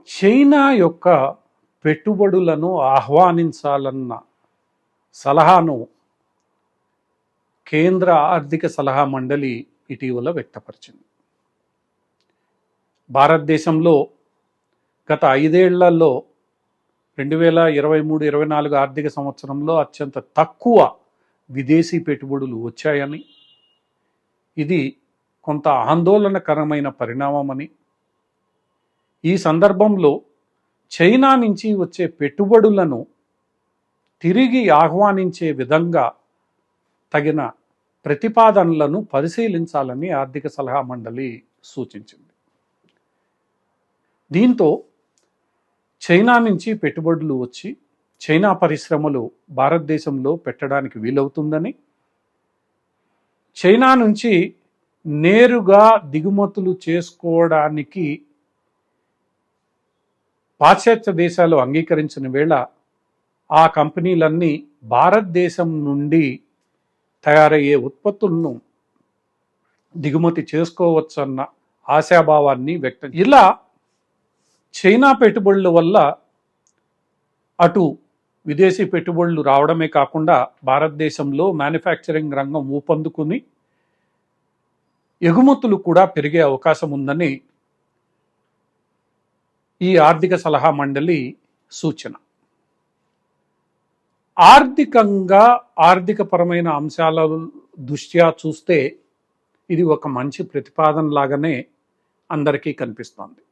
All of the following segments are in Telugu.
చైనా యొక్క పెట్టుబడులను ఆహ్వానించాలన్న సలహాను కేంద్ర ఆర్థిక సలహా మండలి ఇటీవల వ్యక్తపరిచింది. భారతదేశంలో గత 5 ఏళ్లలో 2023-24 ఆర్థిక సంవత్సరంలో అత్యంత తక్కువ విదేశీ పెట్టుబడులు వచ్చాయని, ఇది కొంత ఆందోళనకరమైన పరిణామమని, ఈ సందర్భంలో చైనా నుంచి వచ్చే పెట్టుబడులను తిరిగి ఆహ్వానించే విధంగా తగిన ప్రతిపాదనలను పరిశీలించాలని ఆర్థిక సలహా మండలి సూచించింది. దీంతో చైనా నుంచి పెట్టుబడులు వచ్చి చైనా పరిశ్రమలు భారతదేశంలో పెట్టడానికి వీలవుతుందని, చైనా నుంచి నేరుగా దిగుమతులు చేసుకోవడానికి పాశ్చాత్య దేశాలు అంగీకరించిన వేళ ఆ కంపెనీలన్నీ భారతదేశం నుండి తయారయ్యే ఉత్పత్తులను దిగుమతి చేసుకోవచ్చన్న ఆశాభావాన్ని వ్యక్తం. ఇలా చైనా పెట్టుబడుల వల్ల అటు విదేశీ పెట్టుబడులు రావడమే కాకుండా భారతదేశంలో మ్యానుఫ్యాక్చరింగ్ రంగం ఊపందుకుని ఎగుమతులు కూడా పెరిగే అవకాశం ఉందని ఈ ఆర్థిక సలహా మండలి సూచన. ఆర్థికపరమైన అంశాల దృష్ట్యా చూస్తే ఇది ఒక మంచి ప్రతిపాదన లాగానే అందరికీ కనిపిస్తోంది.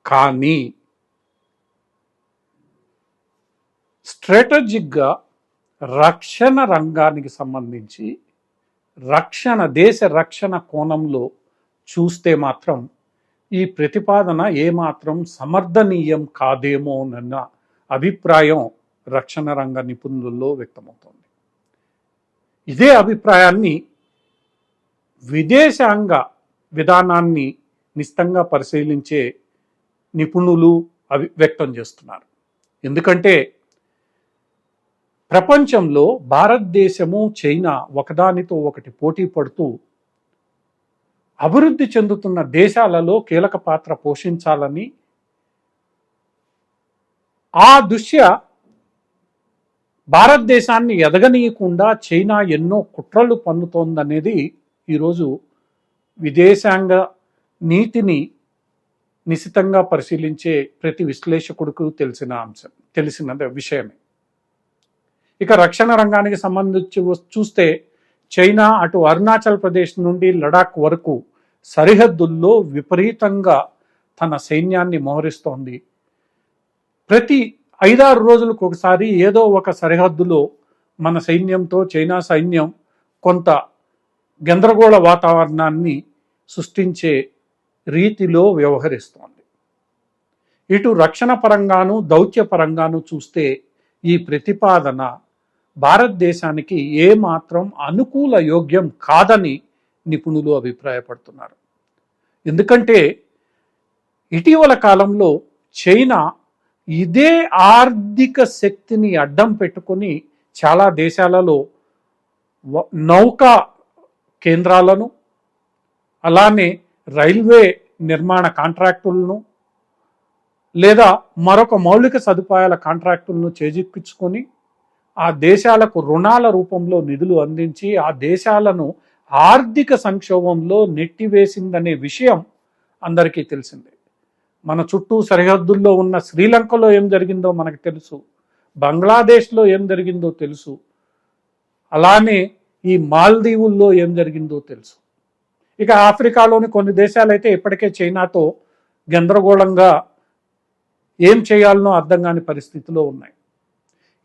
కానీ స్ట్రాటజిక్గా రక్షణ రంగానికి సంబంధించి దేశ రక్షణ కోణంలో చూస్తే మాత్రం ఈ ప్రతిపాదన ఏమాత్రం సమర్థనీయం కాదేమోనన్న అభిప్రాయం రక్షణ రంగ నిపుణులలో వ్యక్తమవుతోంది. ఇదే అభిప్రాయాన్ని విదేశాంగ విధానాన్ని నిశితంగా పరిశీలించే నిపుణులు వ్యక్తం చేస్తున్నారు. ఎందుకంటే ప్రపంచంలో భారతదేశము చైనా ఒకదానితో ఒకటి పోటీ పడుతూ అభివృద్ధి చెందుతున్న దేశాలలో కీలక పాత్ర పోషించాలని, ఆ దృష్ట్యా భారతదేశాన్ని ఎదగనీయకుండా చైనా ఎన్నో కుట్రలు పన్నుతోందనేది ఈరోజు విదేశాంగ నీతిని నిశితంగా పరిశీలించే ప్రతి విశ్లేషకుడికి తెలిసిన విషయమే. ఇక రక్షణ రంగానికి సంబంధించి చూస్తే చైనా అటు అరుణాచల్ ప్రదేశ్ నుండి లడాక్ వరకు సరిహద్దుల్లో విపరీతంగా తన సైన్యాన్ని మోహరిస్తోంది. ప్రతి 5-6 రోజులకు ఒకసారి ఏదో ఒక సరిహద్దులో మన సైన్యంతో చైనా సైన్యం కొంత గందరగోళ వాతావరణాన్ని సృష్టించే రీతిలో వ్యవహరిస్తోంది. ఇటు రక్షణ పరంగాను దౌత్య పరంగాను చూస్తే ఈ ప్రతిపాదన భారతదేశానికి ఏమాత్రం అనుకూల యోగ్యం కాదని నిపుణులు అభిప్రాయపడుతున్నారు. ఎందుకంటే ఇటీవల కాలంలో చైనా ఇదే ఆర్థిక శక్తిని అడ్డం పెట్టుకొని చాలా దేశాలలో నౌకా కేంద్రాలను, అలానే రైల్వే నిర్మాణ కాంట్రాక్టులను లేదా మరొక మౌలిక సదుపాయాల కాంట్రాక్టులను చేజిక్కించుకొని ఆ దేశాలకు రుణాల రూపంలో నిధులు అందించి ఆ దేశాలను ఆర్థిక సంక్షోభంలో నెట్టివేసిందనే విషయం అందరికీ తెలిసిందే. మన చుట్టూ సరిహద్దుల్లో ఉన్న శ్రీలంకలో ఏం జరిగిందో మనకు తెలుసు, బంగ్లాదేశ్లో ఏం జరిగిందో తెలుసు, అలానే ఈ మాల్దీవుల్లో ఏం జరిగిందో తెలుసు. ఇక ఆఫ్రికాలోని కొన్ని దేశాలైతే ఇప్పటికే చైనాతో గందరగోళంగా ఏం చేయాలనో అర్థం కాని పరిస్థితిలో ఉన్నాయి.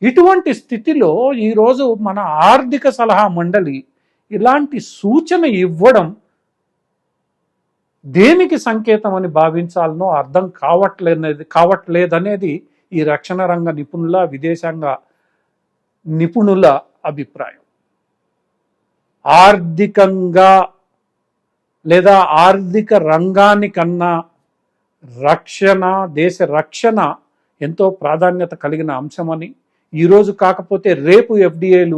ఇటువంటి స్థితిలో ఈరోజు మన ఆర్థిక సలహా మండలి ఇలాంటి సూచన ఇవ్వడం దేనికి సంకేతం అని భావించాలనో అర్థం కావట్లేదనేది ఈ రక్షణ రంగ నిపుణుల, విదేశాంగ నిపుణుల అభిప్రాయం. ఆర్థికంగా లేదా ఆర్థిక రంగానికన్నా దేశ రక్షణ ఎంతో ప్రాధాన్యత కలిగిన అంశమని, ఈరోజు కాకపోతే రేపు ఎఫ్డిఐలు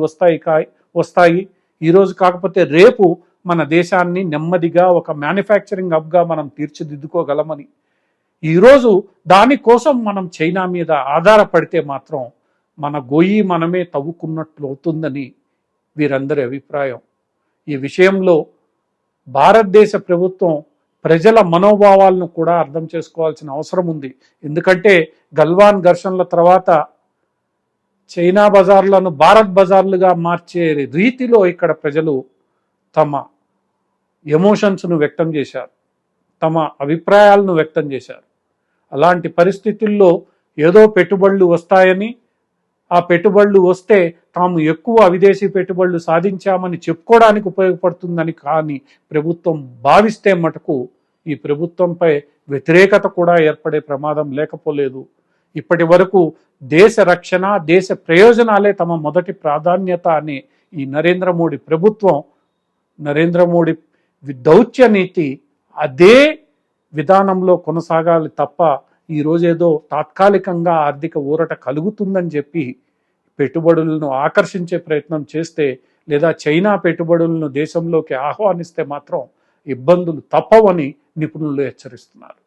వస్తాయి, ఈరోజు కాకపోతే రేపు మన దేశాన్ని నెమ్మదిగా ఒక మ్యానుఫ్యాక్చరింగ్ హబ్గా మనం తీర్చిదిద్దుకోగలమని, ఈరోజు దానికోసం మనం చైనా మీద ఆధారపడితే మాత్రం మన గొయ్యి మనమే తవ్వుకున్నట్లు అవుతుందని వీరందరి అభిప్రాయం. ఈ విషయంలో భారతదేశ ప్రభుత్వం ప్రజల మనోభావాలను కూడా అర్థం చేసుకోవాల్సిన అవసరం ఉంది. ఎందుకంటే గల్వాన్ ఘర్షణల తర్వాత చైనా బజార్లను భారత్ బజార్లుగా మార్చే రీతిలో ఇక్కడ ప్రజలు తమ ఎమోషన్స్ను వ్యక్తం చేశారు, తమ అభిప్రాయాలను వ్యక్తం చేశారు. అలాంటి పరిస్థితుల్లో ఏదో పెట్టుబడులు వస్తాయని, ఆ పెట్టుబడులు వస్తే తాము ఎక్కువ విదేశీ పెట్టుబడులు సాధించామని చెప్పుకోవడానికి ఉపయోగపడుతుందని కానీ ప్రభుత్వం భావిస్తే మటుకు ఈ ప్రభుత్వంపై వ్యతిరేకత కూడా ఏర్పడే ప్రమాదం లేకపోలేదు. ఇప్పటి వరకు దేశ రక్షణ, దేశ ప్రయోజనాలే తమ మొదటి ప్రాధాన్యత అనే ఈ నరేంద్ర మోడీ ప్రభుత్వం, నరేంద్ర మోడీ దౌత్య నీతి అదే విధానంలో కొనసాగాలి తప్ప ఈరోజేదో తాత్కాలికంగా ఆర్థిక ఊరట కలుగుతుందని చెప్పి పెట్టుబడులను ఆకర్షించే ప్రయత్నం చేస్తే, లేదా చైనా పెట్టుబడులను దేశంలోకి ఆహ్వానిస్తే మాత్రం ఇబ్బందులు తప్పవని నిపుణులు హెచ్చరిస్తున్నారు.